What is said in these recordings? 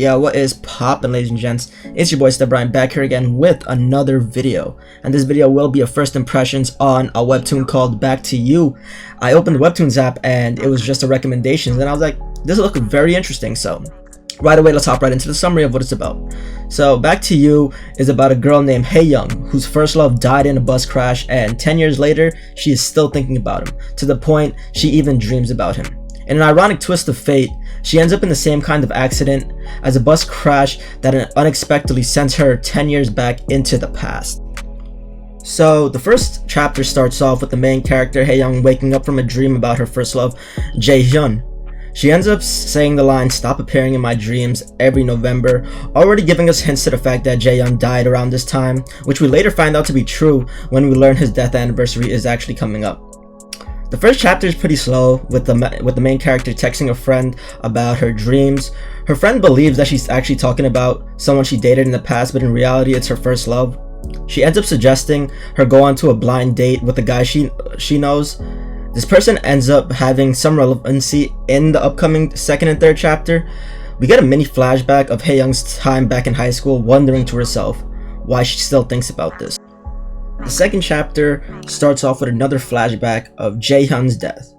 Yeah, what is poppin', ladies and gents? It's your boy Stef Bryant back here again with another video. And this video will be a first impressions on a webtoon called Back to You. I opened the Webtoons app and it was just a recommendation, and I was like, this will look very interesting. So right away, let's hop right into the summary of what it's about. So Back to You is about a girl named Hae-young whose first love died in a bus crash, and 10 years later she is still thinking about him, to the point she even dreams about him. In an ironic twist of fate, she ends up in the same kind of accident as a bus crash that unexpectedly sends her 10 years back into the past. So the first chapter starts off with the main character Hae-young waking up from a dream about her first love, Jae-hyun. She ends up saying the line, "Stop appearing in my dreams," every November, already giving us hints to the fact that Jae-hyun died around this time, which we later find out to be true when we learn his death anniversary is actually coming up. The first chapter is pretty slow, with the main character texting a friend about her dreams. Her friend believes that she's actually talking about someone she dated in the past, but in reality it's her first love. She ends up suggesting her go on to a blind date with a guy she knows. This person ends up having some relevancy in the upcoming second and third chapter. We get a mini flashback of Hae-young's time back in high school, wondering to herself why she still thinks about this. The second chapter starts off with another flashback of Jae-hyun's death.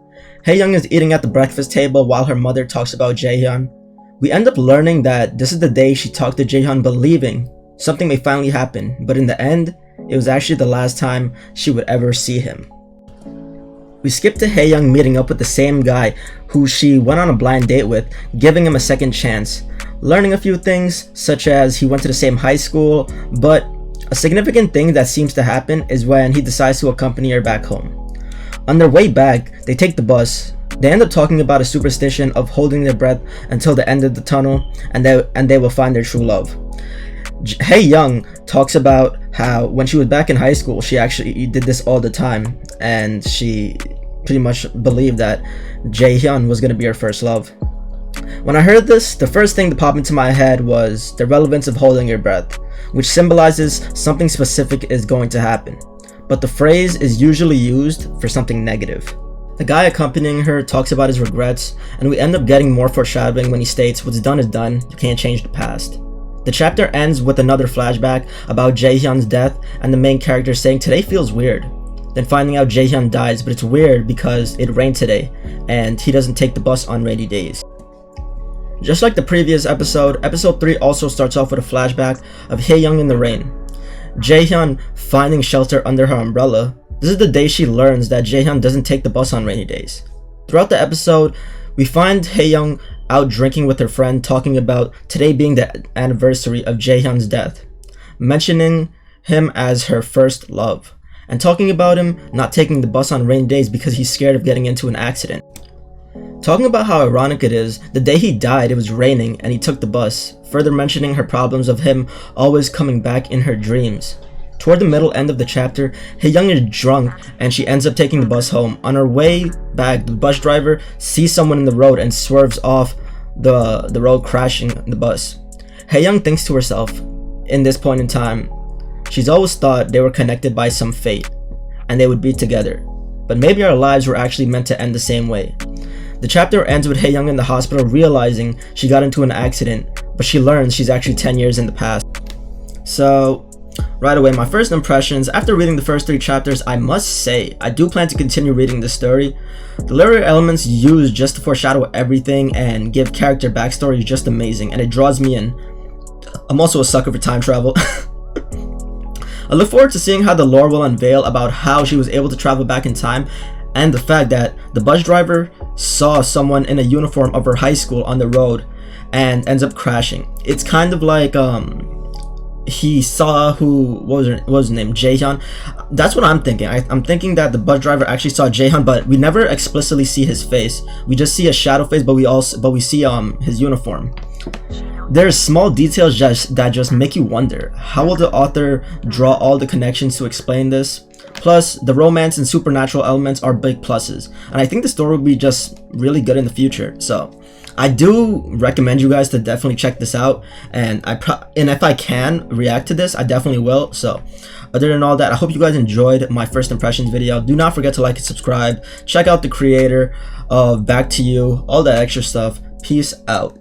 Hae-young is eating at the breakfast table while her mother talks about Jae-hyun. We end up learning that this is the day she talked to Jae-hyun, believing something may finally happen, but in the end, it was actually the last time she would ever see him. We skip to Hae-young meeting up with the same guy who she went on a blind date with, giving him a second chance, learning a few things such as he went to the same high school, but a significant thing that seems to happen is when he decides to accompany her back home. On their way back, they take the bus. They end up talking about a superstition of holding their breath until the end of the tunnel, and they will find their true love. Hae-young talks about how when she was back in high school, she actually did this all the time, and she pretty much believed that Jae-hyun was going to be her first love. When I heard this, the first thing that popped into my head was the relevance of holding your breath, which symbolizes something specific is going to happen, but the phrase is usually used for something negative. The guy accompanying her talks about his regrets, and we end up getting more foreshadowing when he states, "What's done is done, you can't change the past." The chapter ends with another flashback about Jae-hyun's death and the main character saying, "Today feels weird." Then finding out Jae-hyun dies, but it's weird because it rained today and he doesn't take the bus on rainy days. Just like the previous episode, episode 3 also starts off with a flashback of Hae-young in the rain. Jae-hyun finding shelter under her umbrella. This is the day she learns that Jae-hyun doesn't take the bus on rainy days. Throughout the episode, we find Hae-young out drinking with her friend, talking about today being the anniversary of Jae-hyun's death, mentioning him as her first love, and talking about him not taking the bus on rainy days because he's scared of getting into an accident. Talking about how ironic it is, the day he died it was raining and he took the bus, further mentioning her problems of him always coming back in her dreams. Toward the middle end of the chapter, Hae-young is drunk and she ends up taking the bus home. On her way back, the bus driver sees someone in the road and swerves off the road, crashing the bus. Hae-young thinks to herself, in this point in time, she's always thought they were connected by some fate and they would be together, but maybe our lives were actually meant to end the same way. The chapter ends with Hae-young in the hospital realizing she got into an accident, but she learns she's actually 10 years in the past. So right away, my first impressions after reading the first 3 chapters, I must say I do plan to continue reading this story. The literary elements used just to foreshadow everything and give character backstory is just amazing, and it draws me in. I'm also a sucker for time travel. I look forward to seeing how the lore will unveil about how she was able to travel back in time, and the fact that the bus driver saw someone in a uniform of her high school on the road and ends up crashing. It's kind of like he saw what was his name, Jae-hyun. That's what I'm thinking. I'm thinking that the bus driver actually saw Jae-hyun, but we never explicitly see his face. We just see a shadow face, but we see his uniform. There's small details that just make you wonder, how will the author draw all the connections to explain this? Plus, the romance and supernatural elements are big pluses, and I think the story will be just really good in the future. So I do recommend you guys to definitely check this out, and if I can react to this, I definitely will. So other than all that, I hope you guys enjoyed my first impressions video. Do not forget to like and subscribe. Check out the creator of Back to You, all that extra stuff. Peace out.